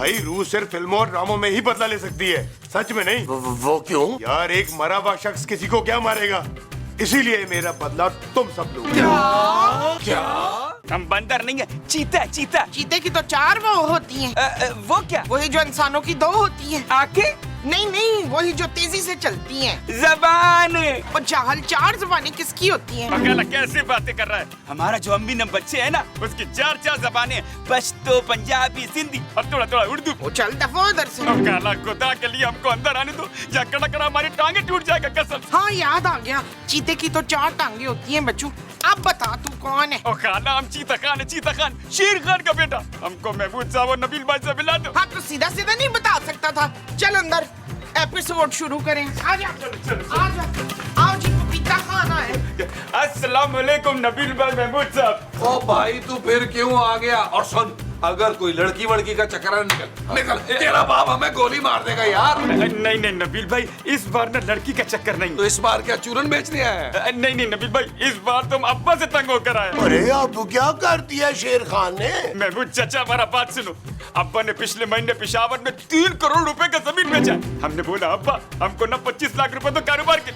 भाई रूह सिर्फ फिल्मों और ड्रामों में ही बदला ले सकती है, सच में नहीं। वो क्यों? यार एक मरा हुआ शख्स किसी को क्या मारेगा, इसीलिए मेरा बदला तुम सब लोग। क्या? हम बंदर नहीं है, चीता है, चीता। चीते की तो 4 वो होती हैं। वो क्या? वही जो इंसानों की 2 होती हैं। आंखें? नहीं, वही जो तेजी से चलती हैं। ज़बान। और चाहल 4 ज़बानें किसकी होती हैं? पगला कैसी बातें कर रहा है? हमारा जो अम्मी नंबर 6 है ना, उसकी 4 ज़बानें, पश्तो, पंजाबी, सिंधी और थोड़ा थोड़ा उर्दू। वो चल दफो उधर से। अब काला खुदा के लिए हमको अंदर आने दो, या कड़ा कड़ा हमारी टांगे टूट जाएगा कसम। हाँ याद आ गया, चीते की तो 4 टांगे होती हैं बच्चू। अब बता तू कौन है? ओ खाना, हम चीता खान है, चीता खान, शेर खान का बेटा। हमको महमूद साहब और नबील भाई से मिला दो। हाँ तो सीधा सीधा नहीं बता सकता था। चल अंदर एपिसोड शुरू करें। आजा आजा, आओ जी पपीता खाना है। अस्सलाम वालेकुम नबील भाई, महमूद साहब। ओ भाई तू फिर क्यों आ गया? और सुन, अगर कोई लड़की वड़की का चक्कर है, निकल, तेरा बाप हमें गोली मार देगा यार। नहीं नबील भाई, इस बार ना लड़की का चक्कर नहीं। तो इस बार क्या चूरन बेचने आया है? नहीं नबील भाई, इस बार तुम अब्बा से तंग होकर आए। अरे अब क्या कर दिया शेर खान ने? महमूद चाचा हमारा बात सुनो। अब्बा ने पिछले महीने पेशावर में 3 करोड़ रुपए का जमीन बेचा। हमने बोला अब्बा हमको ना 25 लाख रुपए तो कारोबार के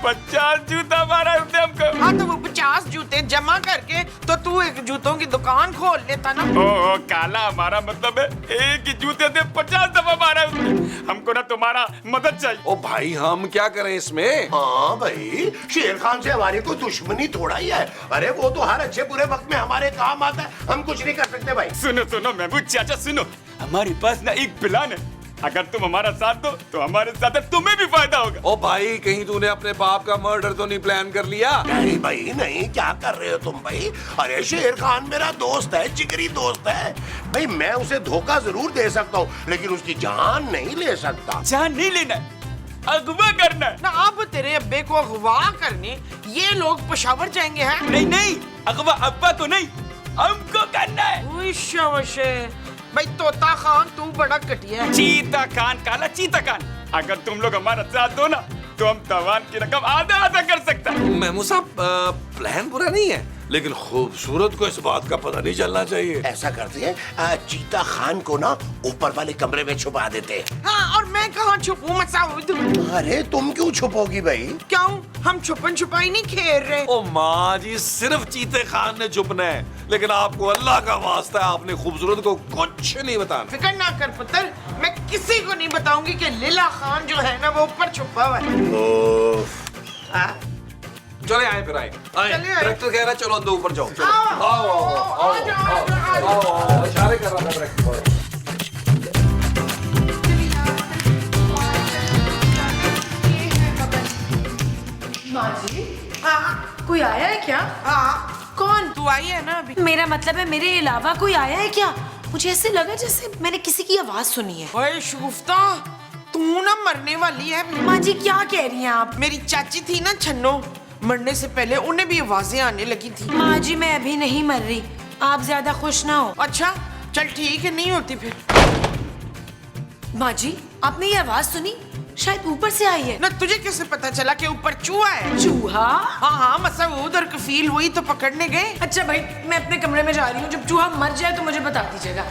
50 जूता मारा हमको। हाँ तो वो 50 जूते जमा करके तो तू एक जूतों की दुकान खोल लेता ना। ओ काला, हमारा मतलब है एक ही जूते से 50 दफा मारा उसने। हमको ना तुम्हारा मदद चाहिए। ओ भाई हम क्या करें इसमें? हाँ भाई, शेर खान से हमारी कोई दुश्मनी थोड़ा ही है। अरे वो तो हर अच्छे बुरे वक्त में हमारे काम आता है, हम कुछ नहीं कर सकते भाई। सुनो महमूद चाचा सुनो, हमारे पास ना एक प्लान है। अगर तुम हमारा साथ दो तो हमारे साथ तुम्हें भी फायदा होगा। ओ भाई कहीं तूने अपने बाप का मर्डर तो नहीं प्लान कर लिया? नहीं भाई नहीं, क्या कर रहे हो तुम भाई? अरे शेर खान मेरा दोस्त है, जिगरी दोस्त है भाई। मैं उसे धोखा जरूर दे सकता हूँ, लेकिन उसकी जान नहीं ले सकता। जान नहीं लेना है, अगवा करना है। ना अब तेरे अब्बे को अगवा करने ये लोग पेशावर जाएंगे हैं? नहीं, अगवा अब्बा को नहीं, हमको करना है। भाई तोता खान तू बड़ा घटिया है। चीता खान, काला चीता खान, अगर तुम लोग हमारा साथ दो ना तो हम तवान की रकम आधा कर सकता है। महमूद साहब प्लान बुरा नहीं है, लेकिन खूबसूरत को इस बात का पता नहीं चलना चाहिए। ऐसा करते हैं, चीता खान को ना ऊपर वाले कमरे में छुपा देते हैं। हाँ और मैं कहाँ छुपूं मसाउद? अरे तुम क्यों छुपोगी भाई? क्यों? हम छुपन छुपाई नहीं खेल रहे। ओ माँ जी, सिर्फ चीते खान ने छुपना है, लेकिन आपको अल्लाह का वास्ता है आपने खूबसूरत को कुछ नहीं बताना। फिक्र ना कर पुत्र, मैं किसी को नहीं बताऊंगी कि लीला खान जो है ना वो ऊपर छुपा हुआ है। चले आए फिर आए डायरेक्टर कह रहा है चलो अंदर ऊपर जाओ। चलो आओ, इशारे कर रहा था डायरेक्टर। माँ जी, कोई आया है क्या? हाँ कौन? तू आई है ना अभी? मेरा मतलब है मेरे अलावा कोई आया है क्या? मुझे ऐसे लगा जैसे मैंने किसी की आवाज सुनी है। ओए शुगुफ्ता, तू ना मरने वाली है। माँ जी क्या कह रही हैं आप? मेरी चाची थी ना छन्नो, मरने से पहले उन्हें भी आवाजें आने लगी थी। माँ जी मैं अभी नहीं मर रही, आप ज्यादा खुश ना हो। अच्छा चल ठीक है, नहीं होती फिर। माँ जी आपने ये आवाज सुनी? शायद ऊपर से आई है ना। तुझे कैसे पता चला कि ऊपर चूहा है? चूहा? हाँ मसूद और कफील हुई तो पकड़ने गए। अच्छा भाई मैं अपने कमरे में जा रही हूँ, जब चूहा मर जाए तो मुझे बता दीजिएगा।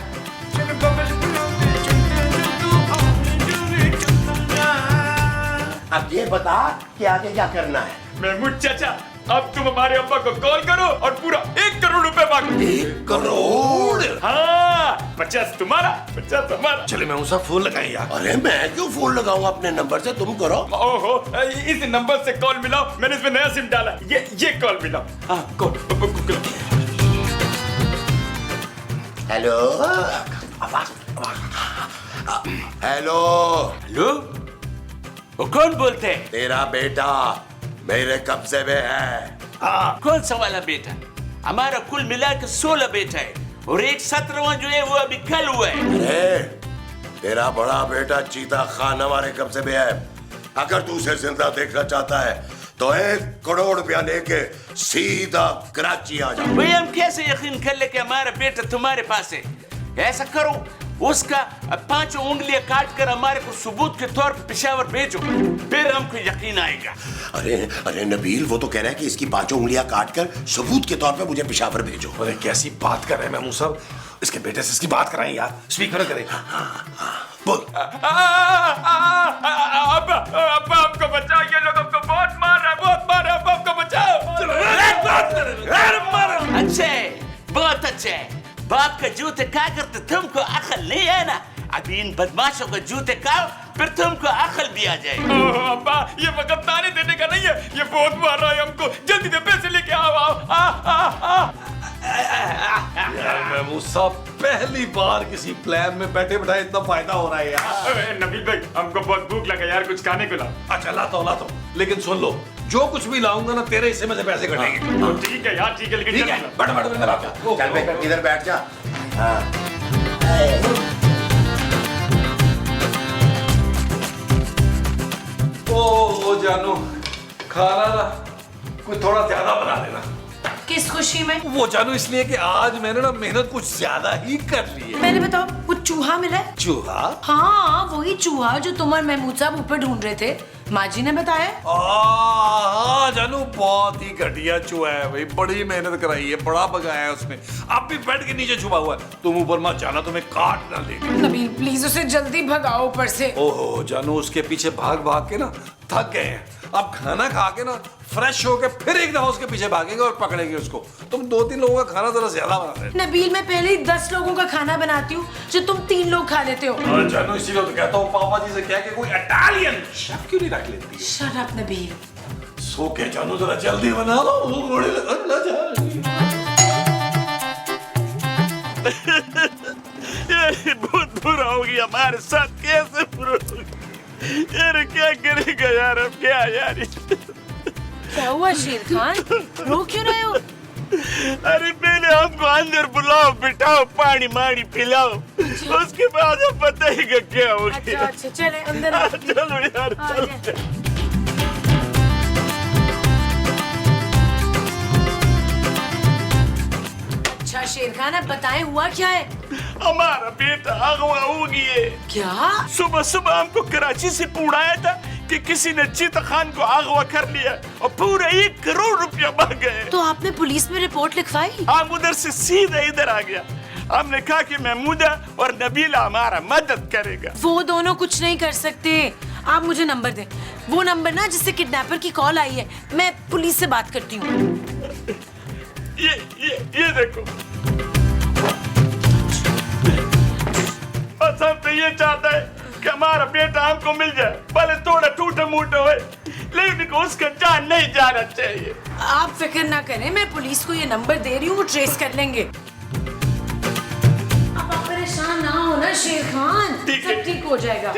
अब ये बता कि आगे क्या करना है? महमूद चाचा, अब तुम हमारे अब्बा को कॉल करो और पूरा 1 करोड़ रुपए मांगो। 1 करोड़? हाँ, 50 तुम्हारा, 50 हमारा। चले मैं उसे फोन लगाई यार। अरे मैं क्यों फोन लगाऊं अपने नंबर से, तुम करो। ओहो, इस नंबर से कॉल मिलाओ, मैंने इसमें नया सिम डाला। ये कॉल मिलाओ। हाँ कॉल। हेलो हेलो हेलो, वो कौन बोलते हैं? तेरा बेटा मेरे कब्जे में है। हाँ, कौन सा वाला बेटा? हमारा कुल मिलाकर 16 बेटा है और एक 17वां जो है वो अभी कल हुआ है। अरे तेरा बड़ा बेटा चीता खान हमारे कब्जे में है। अगर तू उसे जिंदा देखना चाहता है तो 1 करोड़ रुपया लेके सीधा कराची आ जा। भाई हम कैसे यकीन कर ले कि हमारा बेटा तुम्हारे पास है? ऐसा करो, उसका 5 उंगलियां काट कर हमारे को सबूत के तौर पर पेशावर भेजो, फिर हमको यकीन आएगा। अरे नबील, वो तो कह रहा है कि इसकी 5 उंगलियां काट कर सबूत के तौर पे मुझे पेशावर भेजो। अरे कैसी बात कर रहे हैं महमूद साहब? इसके बेटे से इसकी बात कराएं यार, स्पीकर करें। बोल। अब्बा अब्बा हमको बचाओ, ये लोग हमको बहुत मार रहा है, बहुत मार रहा है, अब्बा हमको बचाओ। अच्छे, बहुत अच्छे। बाप का जूते क्या करते, तुमको अकल नहीं है ना? अभी इन बदमाशों को जूते खाओ, फिर तुमको अकल भी आ जाएगी। अब्बा ये वक्त ताने देने का नहीं है, ये बहुत मार रहा है हमको, जल्दी से पैसे लेके आओ आओ। यार महमूद साहब, पहली बार किसी प्लान में बैठे बैठाए इतना फायदा हो रहा है यार। नबील भाई हमको बहुत भूख लगा यार, कुछ खाने को लाओ। अच्छा लाता हूँ, लेकिन सुन लो, जो कुछ भी लाऊंगा ना तेरे हिस्से में से पैसे कटेंगे। ठीक है यार, ठीक है, लेकिन ठीक है, जल्दी बैठ मेरे बाप का। चल बे, इधर बैठ जा। ओ जानू, खाना ना कोई थोड़ा ज्यादा बना लेना। किस खुशी में? वो जानू इसलिए कि आज मैंने ना मेहनत कुछ ज्यादा ही कर ली है। मैंने बताओ, वो चूहा मिला है? चूहा? हाँ, वही चूहा जो तुम और महमूद साहब ऊपर ढूंढ रहे थे, माँ जी ने बताया। हाँ जानू, बहुत ही घटिया चूहा है भाई, बड़ी मेहनत कराई है, बड़ा भगाया है उसने। अब भी बेड के नीचे छुपा हुआ है, तुम ऊपर मत जाना, तुम्हें काट ना लेगा। नबील प्लीज उसे जल्दी भगाओ ऊपर से। ओहो जानू, उसके पीछे भाग भाग के ना थक गए हैं। अब खाना खा के ना फ्रेश होके फिर एक दफा उसके पीछे भागेंगे और पकड़ेंगे उसको। तुम 2-3 लोगों का खाना जरा ज्यादा बना रहे। नबील, मैं पहले ही 10 लोगों का खाना बनाती हूँ जो तुम 3 लोग खा लेते हो। जानू, इसीलिए तो कहता हूँ पापा जी से कह के कोई इटालियन शेफ क्यों नहीं रख लेती है? Shut up Nabeel. सो के जानू जरा जल्दी बना लो, वो घोड़े लगा ये बहुत बुरा हो गया हमारे साथ, कैसे बुरा हो गया यार, क्या करेगा यार, अब क्या यार। क्या हुआ शेर खान, रो क्यों रहे हो? अरे पहले हमको अंदर बुलाओ, बिठाओ, पानी मानी पिलाओ, उसके बाद हम बताएगा क्या हो गया। अच्छा चले अंदर आओ। चलो यार, चलो। अच्छा शेर खान, अब बताएं हुआ क्या है? हमारा बेटा अगवा हो गया। क्या? सुबह सुबह हमको कराची से फोन आया था कि किसी ने चीता खान को अगवा कर लिया और पूरा 1 करोड़ रुपया मांग गए। तो आपने पुलिस में रिपोर्ट लिखवाई? हम उधर से सीधा इधर आ गया। हमने कहा कि महमूदा और नबीला हमारा मदद करेगा। वो दोनों कुछ नहीं कर सकते। आप मुझे नंबर दें, वो नंबर ना जिससे किडनैपर की कॉल आई है। मैं पुलिस से बात करती हूँ। ये देखो, बस हम तो ये चाहता है कि हमारा बेटा हमको मिल जाए, भले थोड़ा टूटा मूटा हो, लेकिन उसका जान नहीं जाना चाहिए। आप फिक्र ना करें, मैं पुलिस को ये नंबर दे रही हूँ, वो ट्रेस कर लेंगे। अब आप परेशान ना हो ना शेर खान, सब ठीक हो जाएगा।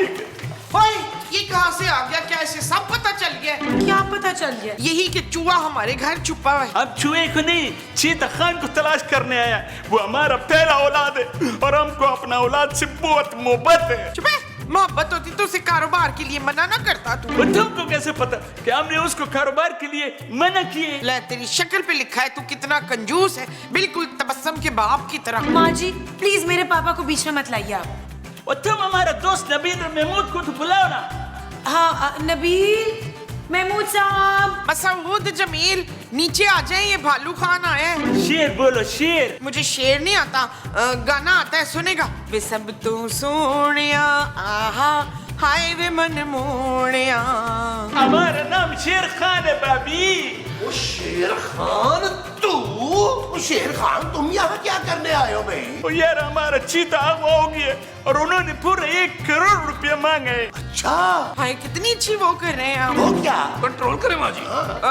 ओए, ये कहाँ से आ गया? क्या इसे सब पता चल गया? क्या पता चल गया? यही कि चूहा हमारे घर छुपा है। अब चूहे को नहीं, चीता खान को तलाश करने आया। वो हमारा पहला औलाद है और हमको अपना औलाद से बहुत मोहब्बत है। चुप है, मोहब्बत होती तो उसे कारोबार के लिए मना ना करता तू। वो तुमको कैसे पता कि हमने उसको कारोबार के लिए मना किए? ले, तेरी शक्ल पे लिखा है तू कितना कंजूस है, बिल्कुल तबस्सुम के बाप की तरह। माँ जी प्लीज मेरे पापा को बीच में मत लाइए आप। और तुम हमारा दोस्त नबील और महमूद को तो बुलाओ ना। हाँ नबील, महमूद साहब। मसूद, जमील, नीचे आ जाए, ये भालू खान आया है। शेर बोलो, शेर। मुझे शेर नहीं आता, गाना आता है, सुनेगा? वे सब तू सोनिया आहा हाय वे मन मोनिया। हमारा नाम शेर खान है भाभी। वो शेर खान, तू? शेर खान, तुम यहाँ क्या करने आए हो भाई? और यार हमारा चीता अगवा हो गया और उन्होंने पूरा 1 करोड़ रुपया मांगे। अच्छा, हाय कितनी अच्छी वो कर रहे हैं वो क्या? कंट्रोल करे माँ जी।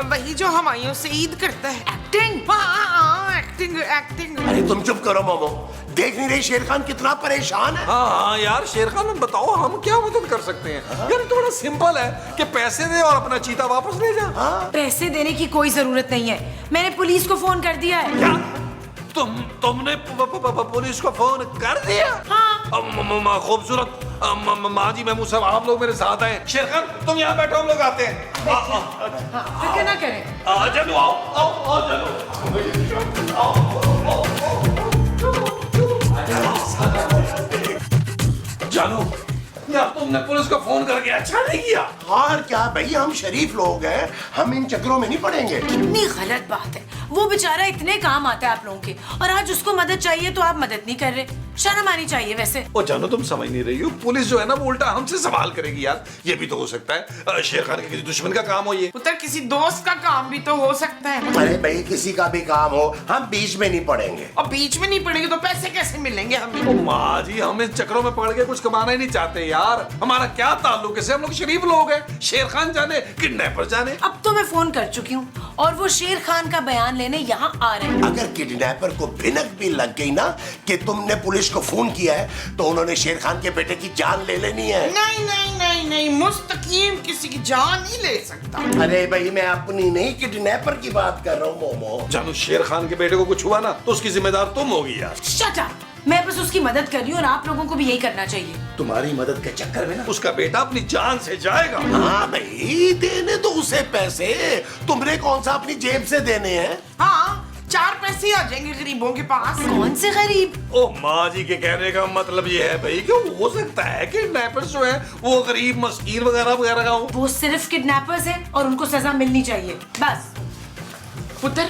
वही जो हमायूं से ईद करता है। एक्टिंग? हाँ, एक्टिंग एक्टिंग। अरे तुम चुप करो मोमो, देख नहीं रही शेर खान कितना परेशान है? हाँ यार शेर खान, बताओ हम क्या मदद कर सकते हैं? यार तो बड़ा सिंपल है कि पैसे दे और अपना चीता वापस ले जा। पैसे देने की कोई जरूरत नहीं है, मैंने पुलिस को फोन कर दिया है। क्या? तुमने पुलिस को फोन कर दिया? हाँ। खूबसूरत माँ जी, महमूद साहब, आप लोग मेरे साथ आए। शेर खान तुम यहाँ बैठो, हम लोग आते हैं। फिक्र ना करें। चलो आओ जानू, यार तुमने पुलिस को फोन करके अच्छा नहीं किया। और क्या भाई, हम शरीफ लोग हैं, हम इन चक्करों में नहीं पड़ेंगे। कितनी गलत बात है, वो बेचारा इतने काम आता है आप लोगों के, और आज उसको मदद चाहिए तो आप मदद नहीं कर रहे। शर्म आनी चाहिए वैसे। ओ जानो, तुम समझ नहीं रही हो, पुलिस जो है ना वो उल्टा हमसे सवाल करेगी यार। ये भी तो हो सकता है शेर खान के किसी दुश्मन का काम हो ये। पुत्र किसी दोस्त का काम भी तो हो सकता है। अरे भाई किसी का भी काम हो, हम बीच में नहीं पड़ेंगे। और बीच में नहीं पड़ेंगे तो पैसे कैसे मिलेंगे हमें? ओ माँ जी, हम इस चक्रों में पड़ के कुछ कमाना ही नहीं चाहते यार। हमारा क्या ताल्लुक है, हम लोग शरीफ लोग हैं। शेर खान जाने किडनैपर जाने। अब तो मैं फोन कर चुकी हूँ और वो शेर खान का बयान लेने यहाँ आ रहे हैं। अगर किडनैपर को भिनक भी लग गई ना कि तुमने पुलिस को फोन किया है, तो उन्होंने शेर खान के बेटे की जान ले लेनी है। नहीं नहीं नहीं नहीं, मुस्तकीम किसी की जान नहीं ले सकता। अरे भाई मैं अपनी नहीं, किडनैपर की बात कर रहा हूँ मोमो। जानू, शेर खान के बेटे को कुछ हुआ ना तो उसकी जिम्मेदार तुम होगी यार। शट अप, मैं बस उसकी मदद कर रही हूँ और आप लोगों को भी यही करना चाहिए। तुम्हारी मदद के चक्कर में ना उसका बेटा अपनी जान से जाएगा। हाँ भाई, देने दो उसे पैसे, तुमने कौन सा अपनी जेब से देने हैं? हाँ, 4 पैसे आ जाएंगे गरीबों के पास। कौन से गरीब? ओ माँ जी के कहने का मतलब ये है भाई कि हो सकता है कि किडनैपर्स जो है वो गरीब मस्कीन वगैरह वगैरह का हो। वो सिर्फ किडनैपर्स हैं और उनको सजा मिलनी चाहिए बस। पुत्र,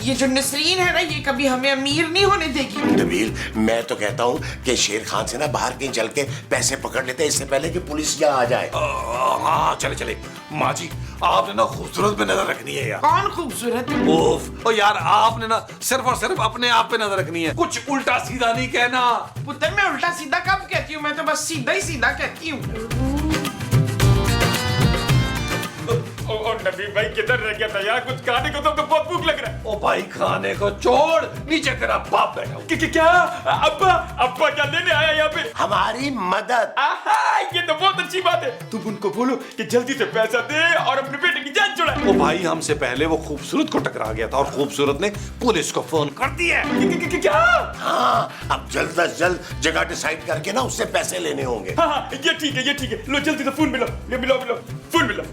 ये जो नसरीन है ना, ये कभी हमें अमीर नहीं होने देगी। नबील, मैं तो कहता हूँ कि शेर खान से ना बाहर कहीं चल के पैसे पकड़ लेते हैं इससे पहले कि पुलिस यहाँ आ जाए। हाँ चले चले। माँ जी, आपने ना खूबसूरत पे नजर रखनी है यार। कौन खूबसूरत? ओफ, ओ यार आपने ना सिर्फ और सिर्फ अपने आप पे नजर रखनी है, कुछ उल्टा सीधा नहीं कहना। पुत्र, मैं उल्टा सीधा कब कहती हूँ? मैं तो बस सीधा ही सीधा कहती हूँ। ओ नबी भाई किधर रह गया था यार? कुछ खाने को तो बहुत भूख लग रहा है। ओ भाई, खाने को छोड़, नीचे तेरा बाप बैठा हो। क्या अब्बा? अब्बा क्या लेने आया यहाँ पे? हमारी मदद। आहा, ये तो बहुत अच्छी बात है। तुम उनको बोलो कि जल्दी से पैसा दे और अपने बेटे की जान छुड़ाए। ओ भाई, हमसे पहले वो खूबसूरत को टकरा गया था और खूबसूरत ने पुलिस को फोन कर दिया। क्या? हाँ, अब जल्द से जल्द जगह डिसाइड करके ना उससे पैसे लेने होंगे। हाँ, ये ठीक है, ये ठीक है। लो जल्दी से फोन मिलो, ये मिलो फोन मिलो।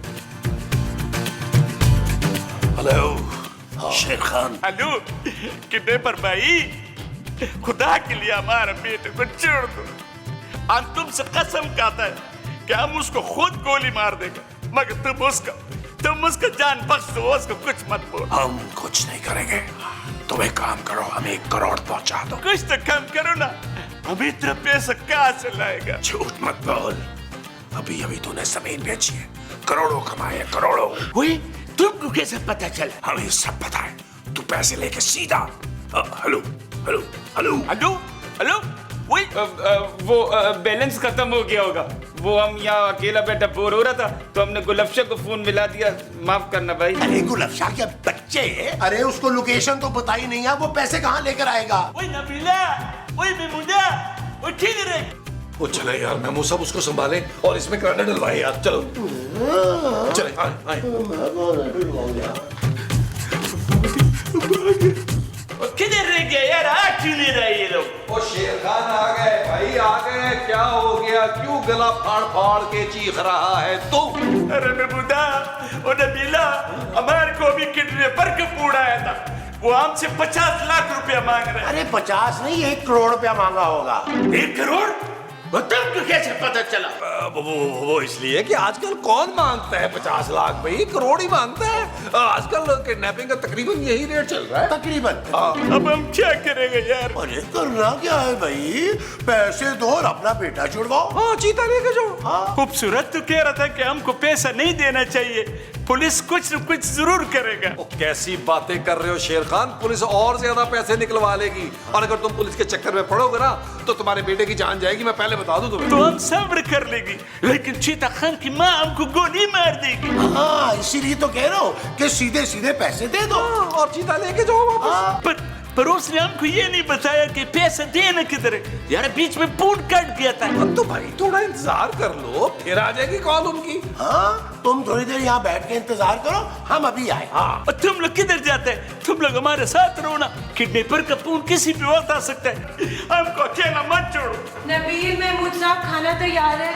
हेलो शेर खान। हेलो किडनैपर भाई, खुदा के लिए हमारे बेटे को छोड़ दो। हम तुमसे कसम खाता है कि हम उसको खुद गोली मार देगा, मगर तुम उसका जान बख्श दो, उसको कुछ मत बोलो। हम कुछ नहीं करेंगे, तुम एक काम करो, हमें 1 करोड़ पहुंचा दो। कुछ तो कम करो ना, हम इतना पैसा कहाँ से लाएगा? झूठ मत बोल, अभी अभी तूने जमीन बेची है, करोड़ों कमाए, करोड़ों। वही तुमको कैसे पता चला? हमें सब पता है, तू पैसे लेके सीधा। Hello hello hello hello hello, वही वो बैलेंस खत्म हो गया होगा। वो हम यहाँ अकेला बैठा बोर हो रहा था तो हमने गुलफशा को फोन मिला दिया। माफ करना भाई। अरे गुलफशा के बच्चे, अरे उसको लोकेशन तो पता ही नहीं है, वो पैसे कहाँ लेकर आएगा? वही नबीला, वही मेमुना, वो ठीक है। वो चले यार, मेमू सब उसको संभाले और इसमें कराने डलवाए यार। चलो चले, आए। किधर रह गया यार? आ क्यों नहीं रहे ये लोग? ओ शेर खान आ गए भाई, आ गए। क्या हो गया, क्यों गला फाड़ फाड़ के चीख रहा है तू? अरे मेमुना, वो नबीला हमारे को भी किडनैपर का पूरा आया था, वो हमसे 50 लाख रुपया मांग रहे हैं। अरे 50 नहीं, 1 करोड़ रुपया मांगा होगा। 1 करोड़? वो तुमको कैसे पता चला? वो इसलिए कि आजकल कौन मांगता है 50 लाख भाई, करोड़ ही मांगता है। आजकल किडनैपिंग का तकरीबन यही रेट चल रहा है। तकरीबन। अब हम क्या करेंगे यार? अरे करना क्या है भाई, पैसे दो और अपना बेटा छुड़वाओ। हाँ, चीता लेके जाओ। खूबसूरत तो कह रहा था कि हमको पैसा नहीं देना चाहिए, पुलिस कुछ न कुछ जरूर करेगा। कैसी बातें कर रहे हो शेर खान, पुलिस और ज्यादा पैसे निकलवा लेगी, और अगर तुम पुलिस के चक्कर में पड़ोगे ना तो तुम्हारे बेटे की जान जाएगी, मैं पहले बता दूं तुम्हें। तो हम सब्र कर लेगी, लेकिन चीता खान की माँ हमको गोली मार देगी। हाँ, इसीलिए तो कह रहा हूँ कि सीधे सीधे पैसे दे दो और चीता लेके जाओ वापस। पर उसने हमको ये नहीं बताया कि पैसा देना किधर है यार, बीच में पूट कट गया था। अब तो भाई थोड़ा इंतजार कर लो, फिर आ जाएगी कॉल उनकी। हाँ, तुम थोड़ी देर यहाँ बैठ के इंतजार करो, हम अभी आए। हाँ, और तुम लोग किधर जाते हैं? तुम लोग हमारे साथ रहो ना, किडनैपर का फोन किसी भी वक्त आ सकता है, हमको अकेला मत छोड़ो। नबील, महमूद साहब, खाना तैयार है।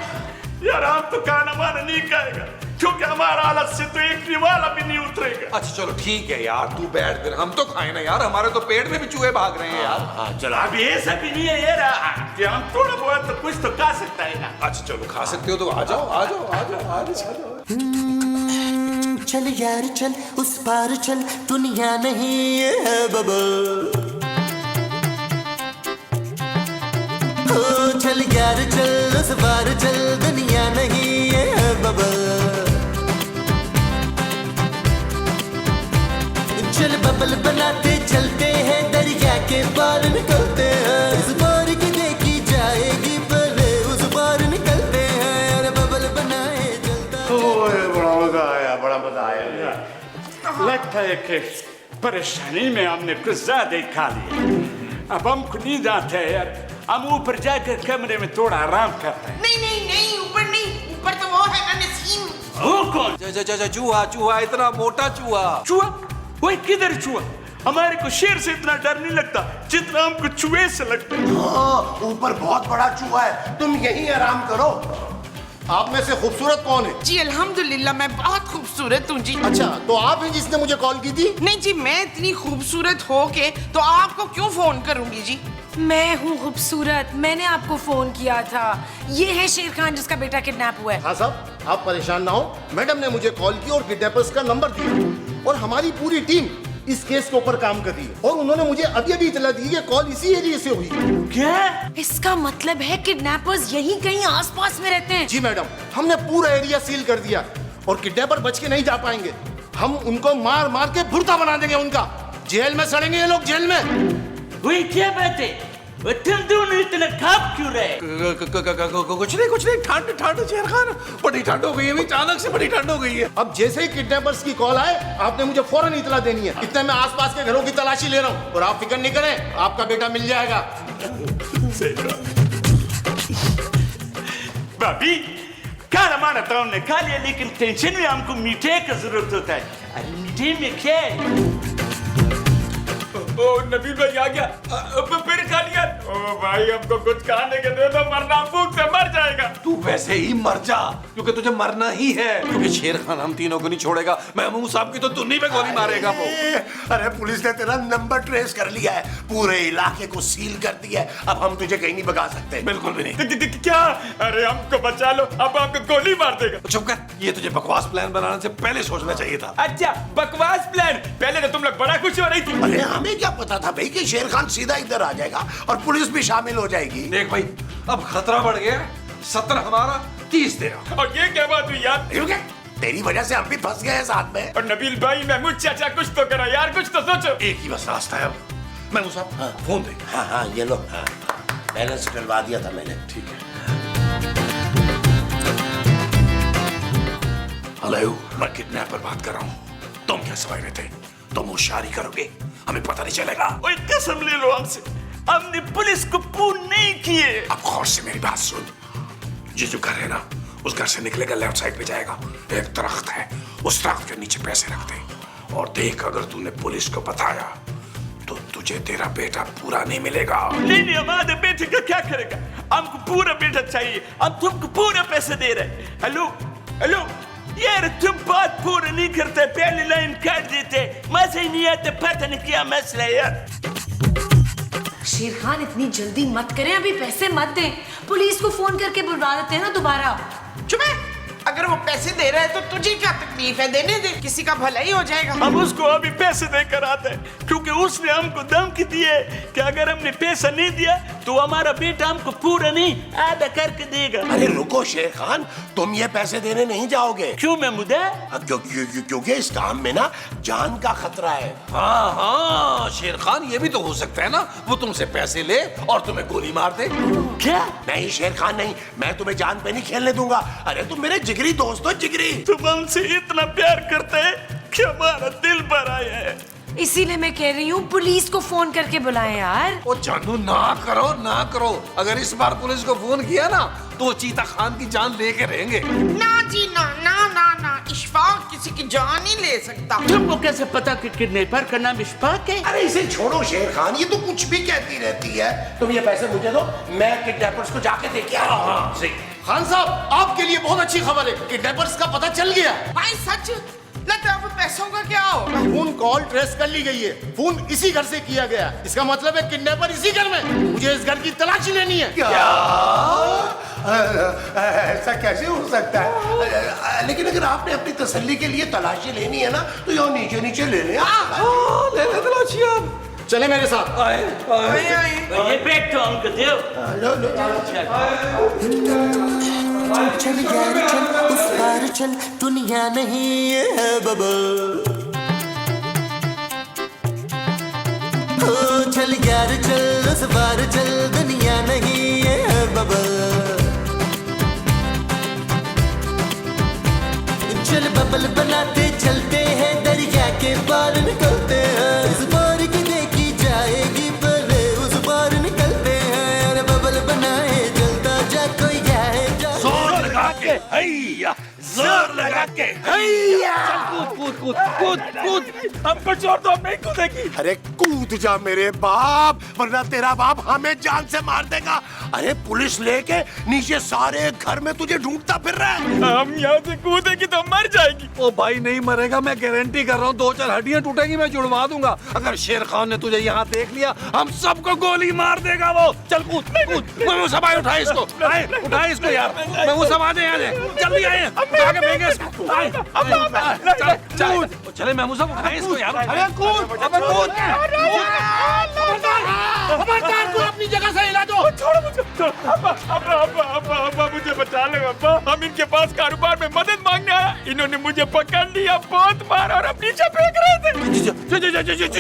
यार हम तो खाना वाना नहीं खाएगा, क्योंकि हमारा हालत से तो एक निवाला भी नहीं उतरेगा। अच्छा चलो ठीक है यार, तू बैठ, फिर हम तो खाए ना यार, हमारे तो पेट में भी चूहे भाग रहे हैं यार। हाँ चलो। अभी ऐसा भी नहीं है यार कि हम थोड़ा बहुत तो कुछ तो खा सकता है ना। अच्छा चलो, खा सकते हो तो आ जाओ आ जाओ आ जाओ आ जाओ। चल यार चल उस पार चल दुनिया नहीं ये है बबल ओ चल यार चल उस पार चल दुनिया नहीं ये है बबल चल बबल बनाते चलते हैं दरिया के पार निकलते हैं इस पार की देखी जाएगी पहले उस पार निकलते हैं अरे बबल बनाए चलता बड़ा मजा आया, बड़ा मजा आया। लगता है कि परेशानी में हमने कुछ ज्यादा ही खा लिया। अब हमको नींद आता है यार, हम ऊपर जाकर कमरे में थोड़ा आराम करते हैं। नहीं नहीं नहीं, ऊपर नहीं, ऊपर तो वो है ना नसीम। वो कौन? चूहा चूहा इतना मोटा चूहा। चूहा? वही किधर चूहा? हमारे को शेर से इतना डर नहीं लगता जितना हमको चूहे से लगता है। हाँ, ऊपर बहुत बड़ा चूहा है, तुम यहीं आराम करो। आप में से खूबसूरत कौन है? जी अल्हम्दुलिल्लाह मैं बहुत खूबसूरत हूँ जी। अच्छा, तो आप हैं जिसने मुझे कॉल की थी? नहीं जी, मैं इतनी खूबसूरत हो के तो आपको क्यों फोन करूंगी जी। मैं हूँ खूबसूरत, मैंने आपको फोन किया था। ये है शेर खान जिसका बेटा किडनैप हुआ है। हाँ साहब, आप परेशान ना हो, मैडम ने मुझे कॉल की और किडनैपर्स का नंबर दिया और हमारी पूरी टीम इस केस के ऊपर काम कर रही है और उन्होंने मुझे अभी अभी इतला दी कि कॉल इसी एरिया से हुई। क्या? इसका मतलब है किडनैपर्स यहीं कहीं आसपास में रहते हैं। जी मैडम, हमने पूरा एरिया सील कर दिया और किडनैपर बच के नहीं जा पाएंगे। हम उनको मार मार के भुर्ता बना देंगे उनका। जेल में सड़ेंगे ये लोग, जेल में। वही क्या बात है? वो तुम दोनों इतना कांप क्यों रहे? कुछ नहीं ठंड ठंड शेर खान, बड़ी ठंड हो गई है, अचानक से बड़ी ठंड हो गई है। अब जैसे ही किडनैपर्स की कॉल आए आपने मुझे फौरन इतला देनी है। इतने में आसपास के घरों की तलाशी ले रहा हूँ और आप फिक्र नहीं करें, आपका बेटा मिल जाएगा। भाभी, खाना माना तो हमने खा लिया, लेकिन टेंशन में हमको मीठे का जरूरत होता है। अरे मीठे में क्या है? ओ नबील भाई आ गया। फिर खा लिया। ओ भाई हमको कुछ खाने के दे दो, वरना भूख से मर जाएगा। तू वैसे ही मर जा, क्योंकि तुझे मरना ही है, क्योंकि शेर खान हम तीनों को नहीं छोड़ेगा। महमूद साहब की तो दुन्नी पे गोली मारेगा वो। अरे पुलिस ने तेरा नंबर ट्रेस कर लिया है, पूरे इलाके को सील कर दिया है। अब हम तुझे कहीं नहीं भगा सकते। बिल्कुल भी नहीं। क्या? अरे हमको बचा लो, अब हमको गोली मार देगा। चुप कर, ये तुझे बकवास प्लान बनाने से पहले सोचना चाहिए था। अच्छा बकवास प्लान? पहले तो तुम लोग बड़ा खुश हो रही थी। अरे हमें क्या पता था भाई कि शेर खान सीधा इधर आ जाएगा और पुलिस भी शामिल हो जाएगी। देख भाई, अब खतरा बढ़ गया। 17 हमारा, 30 तेरा। और ये क्या बात हुई यार? तेरी वजह से हम भी फंस गए हैं साथ में। और नबील भाई, महमूद चाचा, कुछ तो करो यार, कुछ तो सोचो। एक ही बस रास्ता है अब। महमूद साहब, फोन दे। हाँ हाँ ये लो। हाँ, बैलेंस डलवा दिया था मैंने। ठीक है। हेलो, मैं किडनैपर बात कर रहा हूँ। तुम क्या समझ रहे थे? तुम होशियारी करोगे, हमें पता नहीं चलेगा। ओए कसम ले लो हमसे, हमने पुलिस को फोन नहीं किए। अब गौर से मेरी बात सुन। ये जो घर है ना, उस घर से निकलेगा, लेफ्ट साइड पे जाएगा, एक दरख्त है, उस दरख्त के नीचे पैसे रख दे। और देख, अगर तूने पुलिस को बताया तो तुझे तेरा बेटा पूरा नहीं मिलेगा। नहीं, हमारे बेटे का क्या करेगा? हमको पूरा बेटा चाहिए, हम तुमको पूरे पैसे दे रहे। हेलो हेलो यार, तुम बात पूरा नहीं करते, पहली लाइन काट देते, मजा ही नहीं आता, पता नहीं क्या मसला है यार। शेर खान इतनी जल्दी मत करें, अभी पैसे मत दें, पुलिस को फोन करके बुलवा देते हैं ना दोबारा। चुप है, अगर वो पैसे दे रहा है तो तुझे क्या तकलीफ है? देने दे, किसी का भला ही हो जाएगा। हम उसको अभी पैसे देकर आते हैं, क्योंकि उसने हमको धमकी दी है कि अगर हमने पैसा नहीं दिया तो हमारा बेटा हमको पूरा नहीं आधा करके देगा। अरे रुको शेर खान, तुम ये पैसे देने नहीं जाओगे। क्यों महमूद? क्योंकि इस काम में ना जान का खतरा है। हाँ हाँ शेर खान, ये भी तो हो सकता है ना, वो तुमसे पैसे ले और तुम्हें गोली मार दे। क्या? नहीं शेर खान नहीं, मैं तुम्हें जान पे नहीं खेलने दूंगा। अरे तुम मेरे जिगरी दोस्त हो, जिगरी। तुम हमसे इतना प्यार करते हैं कि हमारा दिल भर आया है। इसीलिए मैं कह रही हूँ पुलिस को फोन करके बुलाएं यार। ओ जानू, ना करो ना करो। अगर इस बार पुलिस को फोन किया ना तो वो चीता खान की जान लेके रहेंगे। ना जी ना ना ना ना, इशफाक किसी की जान ही ले सकता। तुमको कैसे पता कि किडनैपर का नाम इशफाक है? अरे इसे छोड़ो शेर खान, ये तो कुछ भी कहती रहती है। तुम ये पैसे मुझे दो, मैं किडनैपर्स को जाके देके आ रहा हूँ। खान साहब, आपके लिए बहुत अच्छी खबर है, किडनैपर्स का पता चल गया। भाई सच? लता अब पैसों का क्या होगा? फोन कॉल ट्रेस कर ली गई है, फोन इसी घर से किया गया, इसका मतलब है किडनैपर इसी घर में। मुझे इस घर की तलाशी लेनी है। क्या? ऐसा कैसे हो सकता है? लेकिन अगर आपने अपनी तसल्ली के लिए तलाशी लेनी है ना, तो यहाँ नीचे नीचे ले ले। ले ले तलाशी आप। चले मेरे साथ। आए। ये बैग तो हमको दो। चल यार चल उस पार चल, दुनिया नहीं ये है बबल। ओ चल यार चल उस पार चल, दुनिया नहीं ये है बबल। चल बबल बनाते चलते हैं, दरिया के पार निकलते हैं। इस पार की देखी जाएगी पहले, उस पार निकलते हैं। अरे बबल बनाए जलता जा, कोई जाए जा। जोर लगा के हैया, जोर लगा के हैया। कूद कूद कूद कूद कूद, हमको छोड़ दो, हम नहीं कूदेगी। अरे कूद जा मेरे बाप, वरना तेरा बाप हमें जान से मार देगा। अरे पुलिस लेके नीचे सारे घर में तुझे ढूंढता फिर रहा है। हम यहाँ से कूदेगी तो मर जाएगी। ओ भाई नहीं मरेगा, मैं गारंटी कर रहा हूँ। 2-4 हड्डियाँ टूटेंगी, मैं जुड़वा दूंगा। अगर शेर खान ने तुझे यहाँ देख लिया, हम सबको गोली मार देगा वो। चल कूद कूद, मैं सब आए, उठाए इसको, उठाए इसको यार। मैं वो सब आ जाए, जल्दी आए, उठा के फेंके इसको। आए, चल चल चले महमूद साहब, उठाए इसको यार। अरे कूद, अबे कूद, खबरदार तू अपनी जगह से हिला दो। छोड़ो मुझे, छोड़ो। अब्बा मुझे बचा लो अब्बा। हम इनके पास कारोबार में मदद मांगने आया, इन्होंने मुझे पकड़ लिया, बहुत मारा और अब नीचे फेंक रहे थे।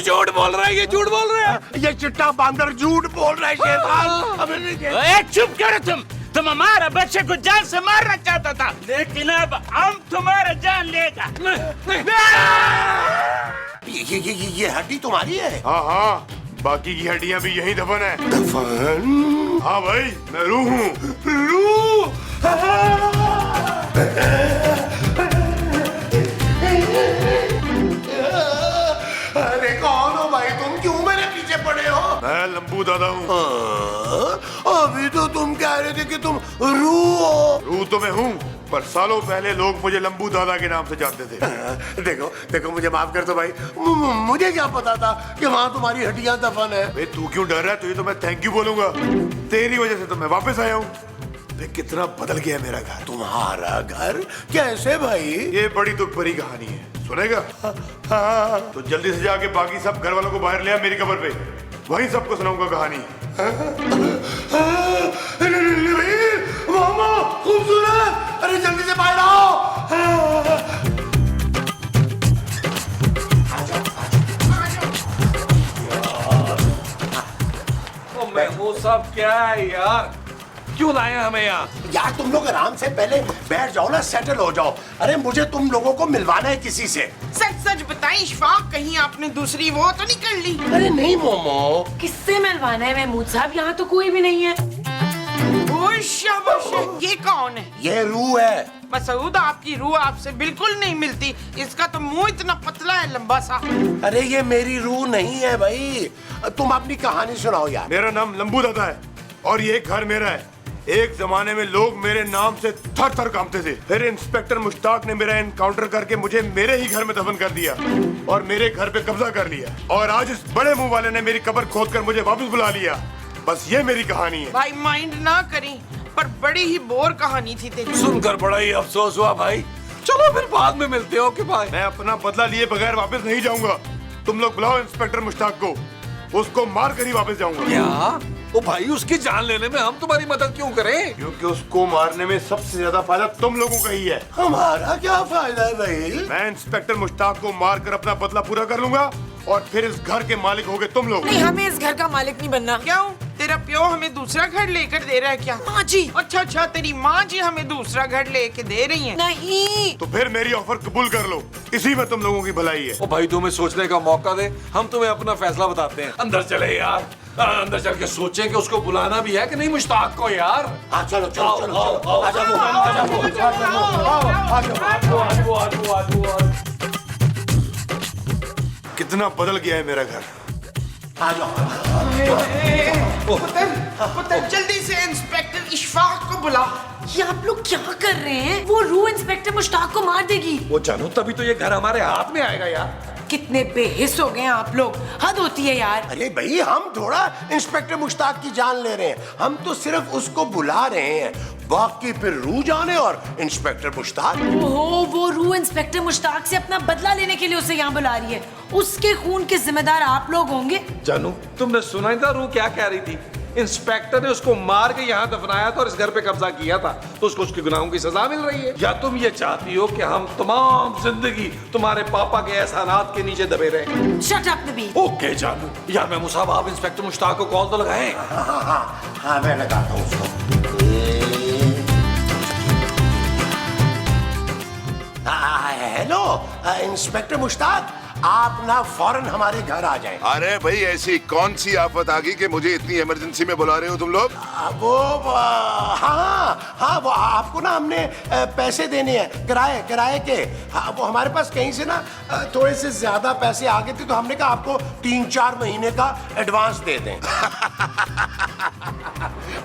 झूठ बोल रहा है ये, झूठ बोल रहा है। ये चिट्टा बांदर झूठ बोल रहा है शेर खान। चुप करो तुम हमारा बच्चे को जान से मारना चाहता था, लेकिन अब हम तुम्हारा जान लेगा। ये हड्डी तुम्हारी है? हाँ हाँ, बाकी की हड्डियां भी यही दफन है। दफन? हाँ भाई, मैं रूह हूँ। रूह? अरे कौन हो भाई तुम, क्यों मेरे पीछे पड़े हो? मैं लंबू दादा हूँ। अभी तो तुम कह रहे थे कि तुम रूह हो। रूह तो मैं हूँ, पर सालों पहले लोग मुझे लंबू दादा के नाम से जानते थे। देखो देखो, मुझे माफ कर दो भाई, मुझे क्या पता था कि वहाँ तुम्हारी हड्डियां दफन है। भाई तू क्यों डर रहा है? तुझे तो मैं थैंक यू बोलूंगा, तेरी वजह से तो मैं वापस आया हूँ। देख कितना बदल गया है मेरा घर। तुम्हारा घर? कैसे भाई? ये बड़ी दुख भरी कहानी है, सुनेगा? तो जल्दी से जाके बाकी सब घर वालों को बाहर ले आ मेरी कब्र पे, वहीं सबको सुनाऊंगा कहानी। मामा खूबसूरत, अरे जल्दी से बाहर आओ। महमूद साहब क्या है यार, क्यों लाए हैं हमें यहाँ? यार तुम लोग आराम से पहले बैठ जाओ ना, सेटल हो जाओ। अरे मुझे तुम लोगों को मिलवाना है किसी से। सच सच बताएं इशफाक, कहीं आपने दूसरी वो तो नहीं कर ली? अरे नहीं मोमो। किससे मिलवाना है महमूद साहब? यहाँ तो कोई भी नहीं है। ओ शाबाश, ये कौन है? ये रूह है। मसूद, आपकी रूह आपसे बिल्कुल नहीं मिलती, इसका तो मुंह इतना पतला है, लंबा सा। अरे ये मेरी रूह नहीं है भाई, तुम अपनी कहानी सुनाओ यार। मेरा नाम लंबू दादा है और ये घर मेरा है। एक जमाने में लोग मेरे नाम से थर थर कांपते थे, फिर इंस्पेक्टर मुश्ताक ने मेरा एनकाउंटर करके मुझे मेरे ही घर में दफन कर दिया और मेरे घर पे कब्जा कर लिया, और आज इस बड़े मुंह वाले ने मेरी कब्र खोदकर मुझे वापस बुला लिया। बस ये मेरी कहानी है। भाई माइंड ना करें, पर बड़ी ही बोर कहानी थी तेरी। सुनकर बड़ा ही अफसोस हुआ भाई। चलो फिर बाद में मिलते हो कि भाई। मैं अपना बदला लिए बगैर वापस नहीं जाऊंगा। तुम लोग बुलाओ इंस्पेक्टर मुश्ताक को, उसको मार कर ही वापस जाऊंगा। क्या? ओ भाई, उसकी जान लेने में हम तुम्हारी मदद क्यों करें? क्योंकि उसको मारने में सबसे ज्यादा फायदा तुम लोगों का ही है। हमारा क्या फायदा है भाई? मैं इंस्पेक्टर मुश्ताक को मारकर अपना बदला पूरा कर लूंगा और फिर इस घर के मालिक होगे तुम लोग। नहीं, हमें इस घर का मालिक नहीं बनना। क्यों? तेरा प्यो हमें दूसरा घर लेकर दे रहा है क्या? माँ जी। अच्छा अच्छा, तेरी माँ जी हमें दूसरा घर लेके दे रही हैं। नहीं। तो फिर मेरी ऑफर कबूल कर लो, इसी में तुम लोगों की भलाई है। ओ भाई, तुम्हें सोचने का मौका दे, हम तुम्हें अपना फैसला बताते हैं। अंदर चले यार, अंदर चल के सोचें कि उसको बुलाना भी है कि नहीं मुश्ताक को यार। हाँ चलो चलो चलो कितना बदल गया है मेरा घर। आ जाओ। पुत्र जल्दी से इंस्पेक्टर इशफाक को बुला। ये आप लोग क्या कर रहे हैं? वो रूह इंस्पेक्टर मुश्ताक को मार देगी। वो जानू तभी तो ये घर हमारे हाथ में आएगा यार। कितने बेहिस हो गए हैं आप लोग, हद होती है यार। अरे भाई हम थोड़ा इंस्पेक्टर मुश्ताक की जान ले रहे हैं, हम तो सिर्फ उसको बुला रहे हैं। बाकी फिर रूह जाने और इंस्पेक्टर मुश्ताक। ओहो, वो रूह इंस्पेक्टर मुश्ताक से अपना बदला लेने के लिए उसे यहाँ बुला रही है। उसके खून के जिम्मेदार आप लोग होंगे। जानू तुमने सुना ही था रूह क्या कह रही थी? इंस्पेक्टर ने उसको मार के यहाँ दफनाया था और इस घर पे कब्जा किया था, तो उसको उसके गुनाहों की सजा मिल रही है। या तुम ये चाहती हो कि हम तमाम जिंदगी तुम्हारे पापा के एहसानात के नीचे दबे रहें? शट अप नबी। ओके जानू। यार मैं मुसाब, आप इंस्पेक्टर मुश्ताक को कॉल तो लगाएं। हाँ मैं लगाता हूँ उसको। हेलो इंस्पेक्टर मुश्ताक, आप ना फौरन हमारे घर आ जाएं। अरे भाई ऐसी कौन सी आफत आ गई कि मुझे इतनी इमरजेंसी में बुला रहे हो तुम लोग? हाँ वो आपको ना हमने पैसे देने हैं किराए के। हाँ, वो हमारे पास कहीं से ना थोड़े से ज्यादा पैसे आ गए थे, तो हमने कहा आपको 3-4 महीने का एडवांस दे दें।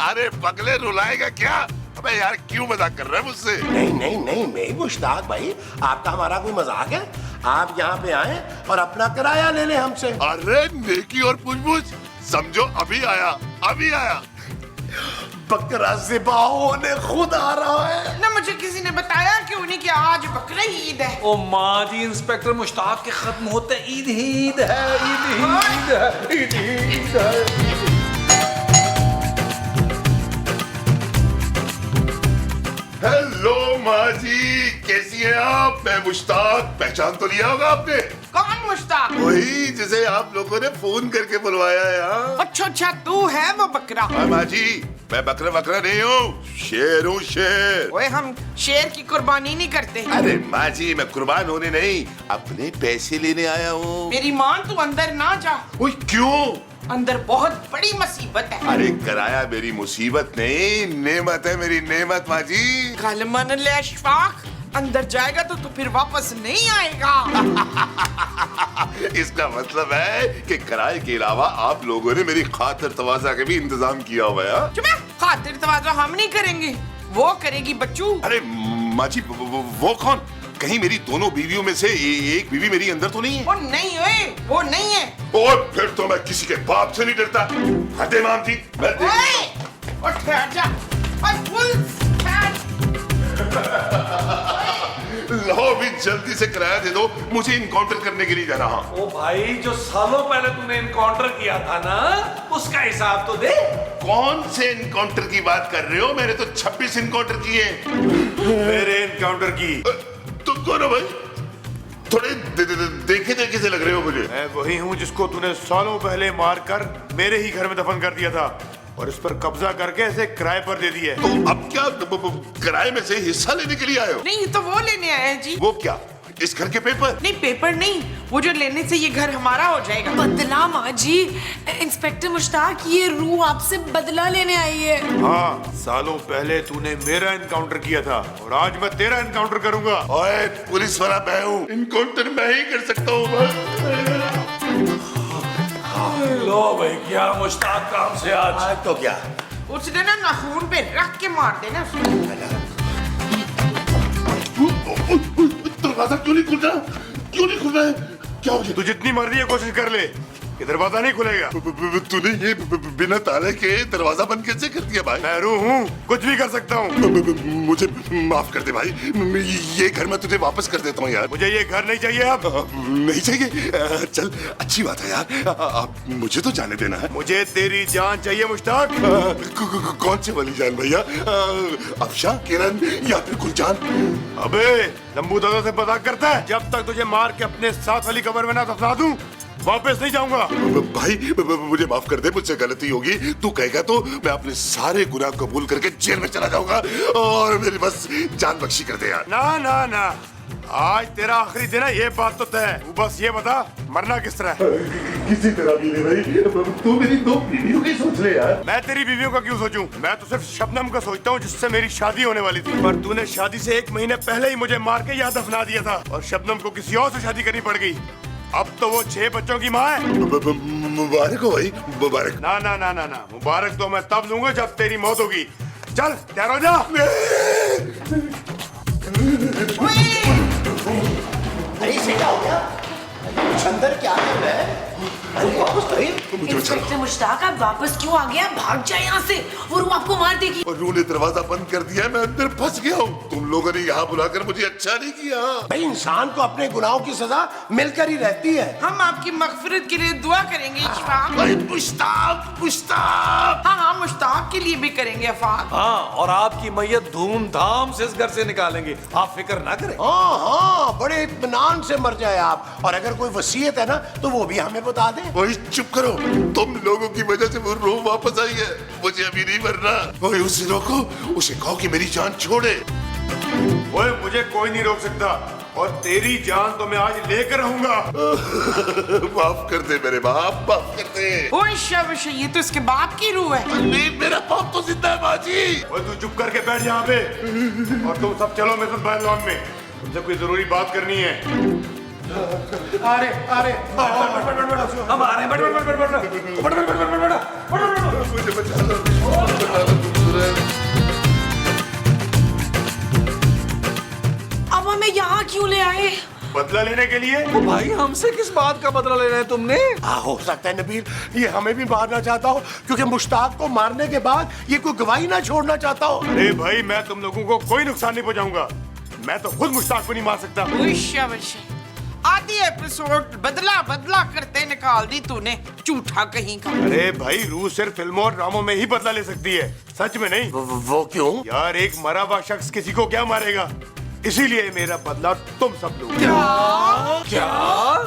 अरे पगले रुलाएगा क्या? अबे यार क्यों मजाक कर रहा है मुझसे? नहीं मुश्ताक भाई, आपका हमारा कोई मजाक है? आप यहाँ पे आए और अपना किराया ले लें हमसे। अरे नेकी और पूछ समझो अभी आया। बकरा ज़िबा होने खुद आ रहा है ना। मुझे किसी ने बताया कि उन्हीं की आज बकरा ईद है। ओ माँ जी, इंस्पेक्टर मुश्ताक के खत्म होते ईद है। हेलो माँ जी, कैसी हैं आप? मैं मुश्ताक, पहचान तो लिया होगा आपने? कौन मुश्ताक? वही जिसे आप लोगों ने फोन करके बुलवाया है यहाँ। अच्छा तू है वो बकरा? हाँ माँ जी, मैं बकरा नहीं हूँ, शेर हूँ शेर। ओए हम शेर की कुर्बानी नहीं करते। अरे माँ जी, मैं कुर्बान होने नहीं, अपने पैसे लेने आया हूँ। मेरी माँ तू अंदर ना जा। ओए क्यों? अंदर बहुत बड़ी मुसीबत है। अरे किराया मेरी मुसीबत नहीं, नेमत है मेरी नेमत माँ जी। कल मन ले इशफाक, अंदर जाएगा तो तू फिर वापस नहीं आएगा। इसका मतलब है कि किराए के अलावा आप लोगों ने मेरी खातिर तवाज़ा का भी इंतजाम किया हुआ है। चुप है, खातिर तवाज़ा हम नहीं करेंगे, वो करेगी बच्चू। अरे माँ जी, वो कौन? कहीं मेरी दोनों बीवियों में से एक बीवी मेरी अंदर तो नहीं है? वो नहीं है। और फिर तो मैं किसी के बाप से नहीं डरता। हटे माम जी, मैं लो भी जल्दी से किराया दे दो, मुझे इनकाउंटर करने के लिए जा रहा हूँ। ओ भाई, जो सालों पहले तूने इनकाउंटर किया था ना, उसका हिसाब तो दे। कौन से इनकाउंटर की बात कर रहे हो? मैंने तो 26 इनकाउंटर किए। मेरे इनकाउंटर की। तुम कौन हो भाई? थोड़े देखे से लग रहे हो मुझे। मैं वही हूँ जिसको तूने सालों पहले मारकर मेरे ही घर में दफन कर दिया था और इस पर कब्जा करके ऐसे किराए पर दे दिया। तो अब क्या किराए में से हिस्सा लेने के लिए आए हो? नहीं तो वो लेने आए हैं जी। वो क्या, इस घर के पेपर? नहीं पेपर नहीं, वो जो लेने से ये घर हमारा हो जाएगा। बदला माँ जी, इंस्पेक्टर मुश्ताक, ये रूह आपसे बदला लेने आई है। हाँ, सालों पहले तूने मेरा इनकाउंटर किया था और आज मैं तेरा इनकाउंटर करूंगा। ओए पुलिस वाला मैं हूँ, इनकाउंटर मैं ही कर सकता हूँ। लो भाई, क्या मुश्ताक काम से आज तो क्या उसने ना नाखून पे रख के मार देना। दरवाजा क्यों नहीं खुल रहा? क्या हो गया? तू जितनी मर्जी है कोशिश कर ले, ये दरवाजा नहीं खुलेगा। तूने ये बिना ताले के दरवाजा बंद कैसे कर दिया भाई? मैं रूह हूँ, कुछ भी कर सकता हूँ। मुझे माफ कर दे भाई, ये घर मैं तुझे वापस कर देता हूँ यार। मुझे ये घर नहीं चाहिए अब। नहीं चाहिए? चल अच्छी बात है यार, आप मुझे तो जाने देना है। मुझे तेरी जान चाहिए मुश्ताक। कौन सी वाली जान भैया? अफशा, किरण या फिर गुलजान? अबे लंबू दादा से मजाक करता है? जब तक तुझे मार के अपने साथ वाली कब्र में ना दफना दूं, वापस नहीं जाऊंगा। भाई मुझे माफ कर दे, मुझसे गलती होगी। तू कहेगा तो मैं अपने सारे गुनाह कबूल करके जेल में चला जाऊंगा और मेरी बस जान बख्शी कर दे यार। ना ना ना, आज तेरा आखिरी दिन है, ये बात तो तय है। तू बस ये बता, मरना किस तरह है? किसी तरह भी ले भाई, तू मेरी 2 बीवियों की सोच ले यार। मैं तेरी बीवियों का क्यों सोचूं? मैं तो सिर्फ शबनम का सोचता हूँ जिससे मेरी शादी होने वाली थी। पर तूने शादी से 1 महीने पहले ही मुझे मार के यहाँ दफना दिया था और शबनम को किसी और से शादी करनी पड़ गई। अब तो वो 6 बच्चों की माँ है। मुबारक हो भाई, मुबारक। ना ना ना ना ना, मुबारक तो मैं तब दूंगा जब तेरी मौत होगी। चल तैयार हो जा। अरे सेटा हो गया, कुछ अंदर क्या कर रहा है? अरे वापस तो इंस्पेक्टर मुश्ताक, आप वापस क्यों आ गया? भाग जाए यहाँ से, वो रू आपको मार देगी। और रू ने दरवाजा बंद कर दिया, मैं अंदर फंस गया हूँ। तुम लोगों ने यहाँ बुलाकर मुझे अच्छा नहीं किया। भाई इंसान को अपने गुनाहों की सजा मिलकर ही रहती है। हम आपकी मगफिरत के लिए दुआ करेंगे इशफाक। मुश्ताक, मुश्ताक। हाँ हाँ, मुश्ताक के लिए भी करेंगे अफाक। हाँ, और आपकी मैयत धूमधाम से इस घर से निकालेंगे, आप फिक्र ना करें। हाँ हाँ, बड़े इत्मीनान से मर जाए आप। और अगर कोई वसीयत है ना तो वो भी हमें बता दे। वही चुप करो, तुम लोगों की वजह से वो रूह वापस आई है। मुझे अभी नहीं मरना। वही उसे रोको, उसे कहो कि मेरी जान छोड़े। ओए मुझे कोई नहीं रोक सकता, और तेरी जान तो मैं आज लेकर रहूंगा। माफ कर दे मेरे बाप, माफ कर दे। ओए शाबाश, ये तो इसके बाप की रूह है। नहीं, मेरा बाप तो जिंदा है बाजी। ओए तू चुप करके बैठ यहाँ पे, और तुम सब चलो मेरे साथ बाहर लॉन में, तुमसे कोई जरूरी बात करनी है। अरे अरे हम आ रहे हैं, मुझे बचा लो। अब हमें यहाँ क्यों ले आए? बदला लेने के लिए। ओ भाई, हमसे किस बात का बदला लेना है तुमने? हाँ, हो सकता है नबील ये हमें भी मारना चाहता हो, क्योंकि मुश्ताक को मारने के बाद ये कोई गवाही ना छोड़ना चाहता हो। अरे भाई, मैं तुम लोगों को कोई नुकसान नहीं पहुंचाऊंगा। मैं तो खुद मुश्ताक को नहीं मार सकता। ओए शाबाश, आधी एपिसोड बदला बदला करते निकाल दी तूने, झूठा कहीं का। अरे भाई, रूह सिर्फ फिल्मों और ड्रामों में ही बदला ले सकती है, सच में नहीं। वो क्यों? यार, एक मरा हुआ शख्स किसी को क्या मारेगा? इसीलिए मेरा बदला तुम सब लोग। क्या?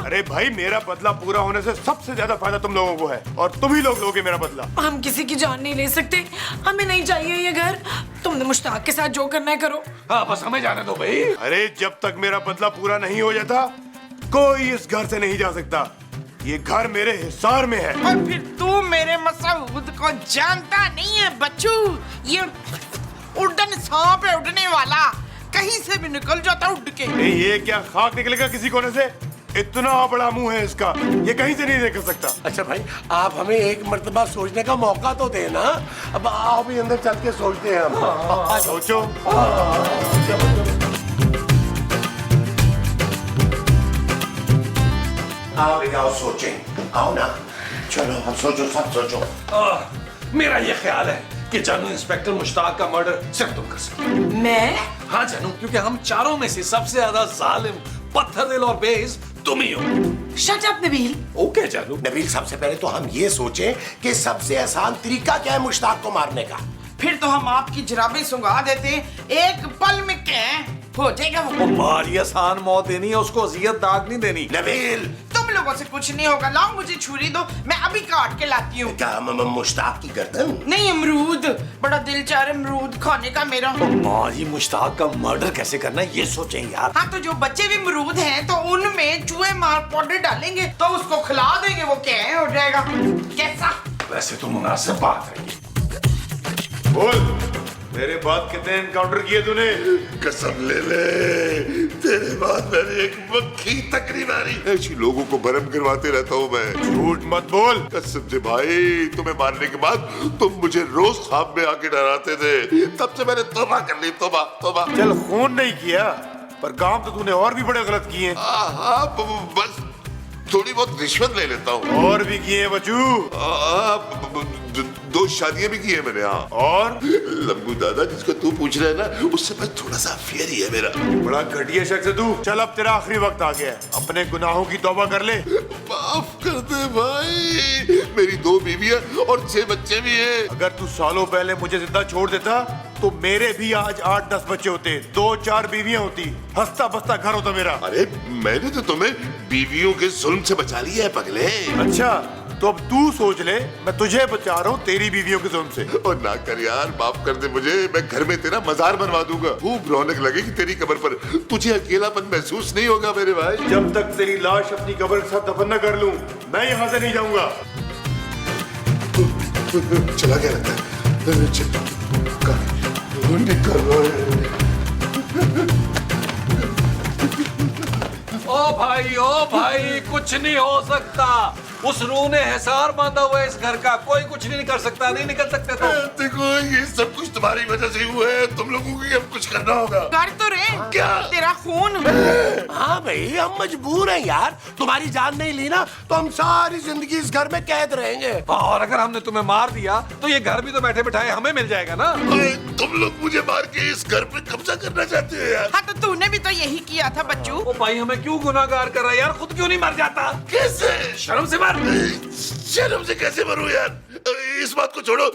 अरे भाई, मेरा बदला पूरा होने से सबसे ज्यादा फायदा तुम लोगों को है, और तुम ही लोग लोगे मेरा बदला। हम किसी की जान नहीं ले सकते, हमें नहीं चाहिए ये घर। तुमने मुश्ताक के साथ जो करना है करो। हाँ, बस हमें जाने दो भाई। अरे जब तक मेरा बदला पूरा नहीं हो जाता, कोई इस घर से नहीं जा सकता। ये घर मेरे हिसार में है। और फिर तू मेरे मसूद को जानता नहीं है बच्चू। ये उड़न सांप है, उड़ने वाला, कहीं से भी निकल जाता उड़ के। नहीं, ये क्या खाक निकलेगा किसी कोने से? इतना बड़ा मुंह है इसका, ये कहीं से नहीं निकल सकता। अच्छा भाई, आप हमें एक मर्तबा सोचने का मौका तो देना। अब आओ भी अंदर चल के सोचते हैं हम। सोचो। आओ बेटा, आओ सोचें। आओ ना, चलो अब सोचो, सब सोचो। मेरा ये ख्याल है कि जानू इंस्पेक्टर मुश्ताक का मर्डर सिर्फ तुम कर सकते हो। मैं? हाँ जानू, क्योंकि हम चारों में से सबसे ज्यादा जालिम, पत्थर दिल और बेइज्जत तुम ही हो। Shut up Nabeel. ओके जानू। नबील, सबसे पहले तो हम ये सोचें कि सबसे आसान तरीका क्या है मुश्ताक को मारने का। फिर तो हम आपकी जराबें सुंघा देते, एक पल में क्या हो जाएगा वो। मारी आसान मौत देनी है, उसको अजियत दाग नहीं देनी। नबील, तुम लोगों से कुछ नहीं होगा। लाओ मुझे छुरी दो, मैं अभी काट के लाती हूँ। क्या मुश्ताक की गर्दन? नहीं, अमरूद। बड़ा दिल चाह रहा है अमरूद खाने का मेरा। मारी मुश्ताक का मर्डर कैसे करना है ये सोचें यार। हाँ, तो जो बच्चे भी अमरूद हैं तो उनमें चूहे मार पाउडर डालेंगे तो उसको खिला देंगे, वो क्या हो जाएगा। कैसा? वैसे तो मुनासिब बात है। बोल, मेरे बाद कितने एनकाउंटर किए तूने? कसम ले ले, तेरे बाद मैंने एक मक्खी तक नहीं मारी। ऐसी लोगों को भरम करवाते रहता हूँ मैं। झूठ मत बोल। कसम से भाई, तुम्हें मारने के बाद तुम मुझे रोज ख्वाब में आके डराते थे, तब से मैंने तौबा कर ली। तौबा तौबा। चल, खून नहीं किया, पर काम तो तूने और भी बड़े गलत किए। हाँ, बस थोड़ी बहुत रिश्वत ले लेता हूँ। और भी किए बच्चू? 2 शादियां भी की है मैंने। हाँ। और लंबू दादा, जिसको तू पूछ रहा है ना, उससे बस थोड़ा सा अफेयर ही है मेरा। बड़ा घटिया शख्स है तू। चल, अब तेरा आखिरी वक्त आ गया है, अपने गुनाहों की तौबा कर ले। माफ कर दे भाई, मेरी 2 बीवियां और 6 बच्चे भी हैं। अगर तू सालों पहले मुझे जिंदा छोड़ देता तो मेरे भी आज 8-10 बच्चे होते, 2-4 बीवियां होती, हंसता बसता घर होता मेरा। अरे मैंने तो तुम्हें बीवियों के जुल्म से बचा लिया है पगले। अच्छा, तो अब तू सोच ले, मैं तुझे बचा रहा हूँ तेरी बीवियों के जुल्म से। और ना कर यार, माफ कर दे मुझे। मैं घर में तेरा मजार बनवा दूंगा, खूब रौनक लगेगी तेरी कब्र पर। तुझे अकेलापन महसूस नहीं होगा मेरे भाई। जब तक तेरी लाश अपनी कब्र के साथ दफन न कर लूं, मैं यहाँ से नहीं जाऊंगा। चला गया लगता है। निकल ओ भाई कुछ नहीं हो सकता। उस रूह ने हिसार बांधा हुआ है इस घर का, कोई कुछ नहीं कर सकता, नहीं निकल सकते तो। देखो ये सब कुछ तुम्हारी वजह से हुआ है, तुम लोगों को अब कुछ करना होगा। कर तो रे क्या? तेरा खून। हाँ भाई हम मजबूर हैं यार, तुम्हारी जान नहीं ली ना तो हम सारी जिंदगी इस घर में कैद रहेंगे। और अगर हमने तुम्हें मार दिया तो ये घर भी तो बैठे बैठाए हमें मिल जाएगा ना। तुम लोग मुझे मार के इस घर पे कब्जा करना चाहते हो यार? हाँ तो तूने भी तो यही किया था बच्चू। ओ भाई हमें क्यों गुनाहगार कर रहा है यार, खुद क्यों नहीं मर जाता? कैसे? शर्म से मर। शर्म से कैसे मरूं यार? इस बात को छोड़ो,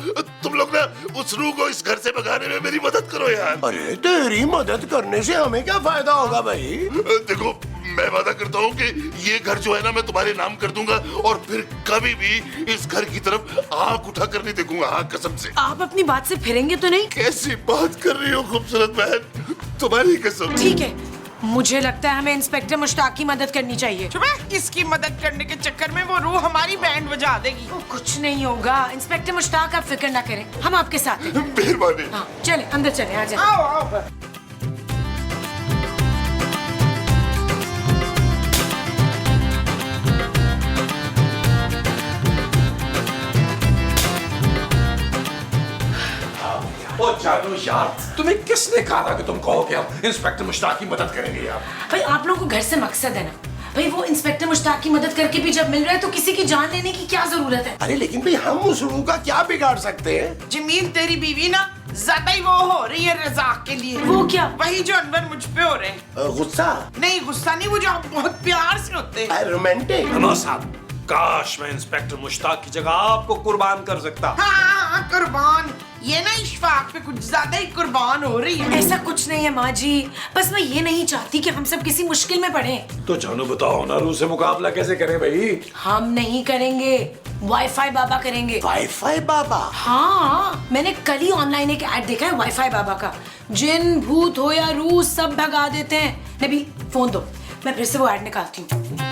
तुम लोग ना उस रूह को इस घर से भगाने में मेरी मदद करो यार। अरे तेरी मदद करने से हमें क्या फायदा होगा भाई? देखो मैं वादा करता हूँ कि ये घर जो है ना मैं तुम्हारे नाम कर दूंगा और फिर कभी भी इस घर की तरफ आंख उठा कर नहीं देखूंगा। हाँ कसम से। आप अपनी बात से फिरेंगे तो नहीं? कैसी बात कर रही हो खूबसूरत बहन, तुम्हारी कसम। ठीक है, मुझे लगता है हमें इंस्पेक्टर मुश्ताक की मदद करनी चाहिए। चुप है, इसकी मदद करने के चक्कर में वो रूह हमारी बैंड बजा देगी। कुछ नहीं होगा इंस्पेक्टर मुश्ताक, आप फिक्र ना करें, हम आपके साथ हैं। मेहरबानी। हाँ चले अंदर चले, आ जाए। आओ आओ। ओ जानू यार, तुम्हें किसने कहा था कि तुम कहो कि हम इंस्पेक्टर मुश्ताक की मदद करेंगे यार? भाई आप लोगों को घर से मकसद है ना, भाई वो इंस्पेक्टर मुश्ताक की मदद करके भी जब मिल रहा है तो किसी की जान लेने की क्या जरूरत है? अरे लेकिन भाई हम उस रूह का क्या बिगाड़ सकते हैं? जमील तेरी बीवी ना ज्यादा ही वो हो रही है रजाक के लिए। वो क्या? वही जो अनवर मुझ पे हो रहे हैं। गुस्सा नहीं गुस्सा नहीं, वो जो आप बहुत प्यार से होते हैं। रोमांटिक। अनवर साहब, काश मैं इंस्पेक्टर मुश्ताक की जगह आपको कुर्बान कर सकता। हाँ कुर्बान, ये ना इशफाक पे कुछ ज्यादा ही कुर्बान हो रही है। ऐसा कुछ नहीं है माँ जी, बस मैं ये नहीं चाहती कि हम सब किसी मुश्किल में पड़े। तो जानू बताओ ना, रूह से मुकाबला कैसे करें भाई? हम नहीं करेंगे, वाईफाई बाबा करेंगे। वाईफाई बाबा? हाँ मैंने कल ही ऑनलाइन एक ऐड देखा है वाईफाई बाबा का, जिन भूत हो या रूह सब भगा देते हैं। नबी फोन दो, मैं फिर से वो ऐड निकालती हूँ।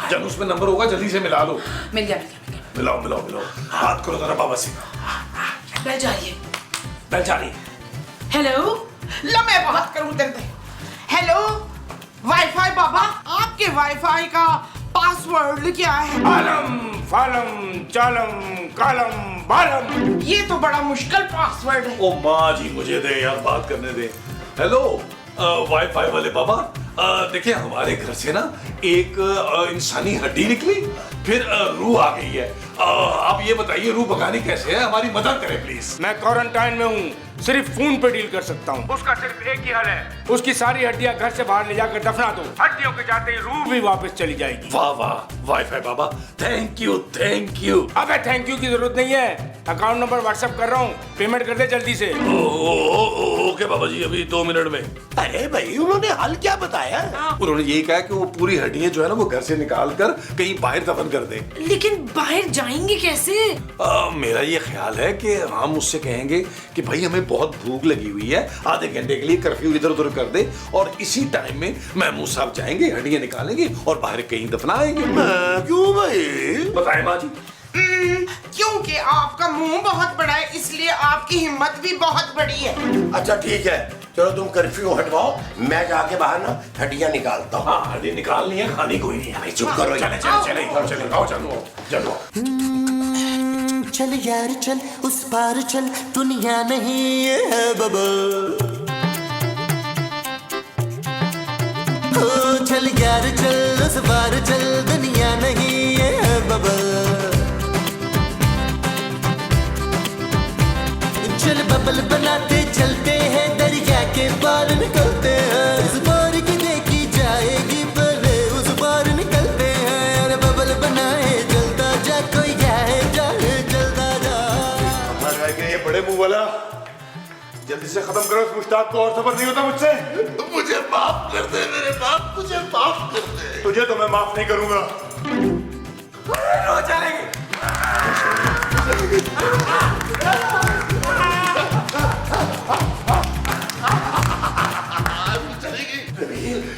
जब उसमें नंबर होगा जल्दी से मिला लो। मिल गया। मिलाओ मिलाओ मिलाओ, हाथ करो जरा बाबा से। बैठ जाइए। बैठ जा रही। हेलो, ला मैं बात करूं तेरे से। हेलो वाईफाई बाबा, आपके वाईफाई का पासवर्ड क्या है? आलम फालम चालम कालम बालम। ये तो बड़ा मुश्किल पासवर्ड है। ओ माँ जी मुझे दे यार, बात करने दे। हेलो वाईफाई वाले बाबा, देखिए हमारे घर से ना एक इंसानी हड्डी निकली, फिर रूह आ गई है। आप ये बताइए रूह भगानी कैसे है, हमारी मदद करें प्लीज। मैं क्वारंटाइन में हूँ, सिर्फ फोन पे डील कर सकता हूँ। उसका सिर्फ एक ही हल है, उसकी सारी हड्डियाँ घर से बाहर ले जाकर दफना दो। हड्डियों के जाते ही रूह भी वापस चली जाएगी। वाह वाह wifi Baba, thank you thank you. अबे थैंक यू की जरूरत नहीं है, अकाउंट नंबर व्हाट्सएप कर रहा हूँ, पेमेंट कर दे जल्दी से। ओके बाबा जी, अभी 2 मिनट में। अरे भाई उन्होंने हल क्या बताया? उन्होंने यही कहा कि वो पूरी हड्डियां जो है ना वो घर से निकाल कर कहीं बाहर दफन कर दे। लेकिन बाहर जाएंगे कैसे? मेरा ये ख्याल है कि हम उससे कहेंगे कि भाई हमें बहुत भूख लगी हुई है, आधे घंटे के लिए कर्फ्यू इधर उधर कर दे, और इसी टाइम में महमूद साहब जाएंगे, हड्डियां निकालेंगे और बाहर कहीं दफनाएंगे। क्यों भाई? बताए माँ जी। क्योंकि आपका मुंह बहुत बड़ा है, इसलिए आपकी हिम्मत भी बहुत बड़ी है। अच्छा ठीक है, चलो तुम कर्फ्यू हटवाओ, मैं जाके बाहर ना हड्डियां निकालता हूँ। हाँ हड्डी निकालनी है, खानी कोई नहीं है। चुप करो। चले चले चले इधर चले, आओ चलो चलो। चल यार चल उस पार चल, दुनिया नहीं ये है बबल। ओ चल यार चल उस पार चल, दुनिया नहीं ये है बबल। चल बबल बनाते चलते हैं, दरिया के पार निकलते हैं। उस पार की देखी जाएगी पहले, उस पार निकलते हैं। अरे बबल बनाए जलता जा, कोई जाए जाए जलता जा। ये बड़े मुंह वाला, जल्दी से खत्म करो इस मुश्ताक को, और सबर नहीं होता मुझसे। मुझे माफ कर दे मेरे बाप, मुझे माफ कर दे। तुझे तो मैं माफ नहीं करूंगा।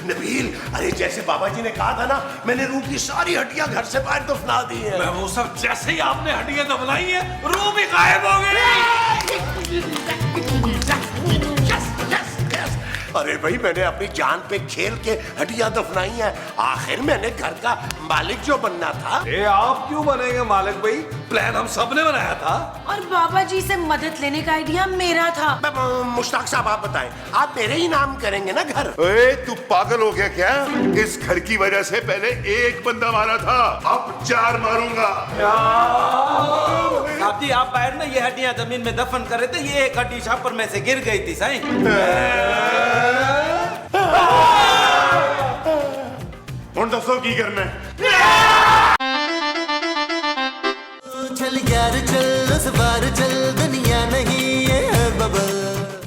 नबील, अरे जैसे बाबा जी ने कहा था ना, मैंने रूह की सारी हड्डियां घर से बाहर दफना दी हैं। मैं वो सब जैसे ही आपने हड्डियां दफनाई है, रूह भी गायब हो गई। अरे भाई मैंने अपनी जान पे खेल के हड्डियां दफनाई हैं। आखिर मैंने घर का मालिक जो बनना था। ए आप क्यों बनेंगे मालिक भाई? प्लान हम सब ने बनाया था। और बाबा जी से मदद लेने का आइडिया मेरा था। मुश्ताक साहब आप बताएं, आप मेरे ही नाम करेंगे ना घर? ए, तू पागल हो गया क्या? इस घर की वजह से पहले एक बंदा मारा था, अब 4 मारूंगा। साहब जी आप बाहर ना ये हड्डियां जमीन में दफन कर रहे थे, ये एक हड्डी छापर में से गिर गई थी साईं। हुण दसो की करना है? चल यार चल उस बार चल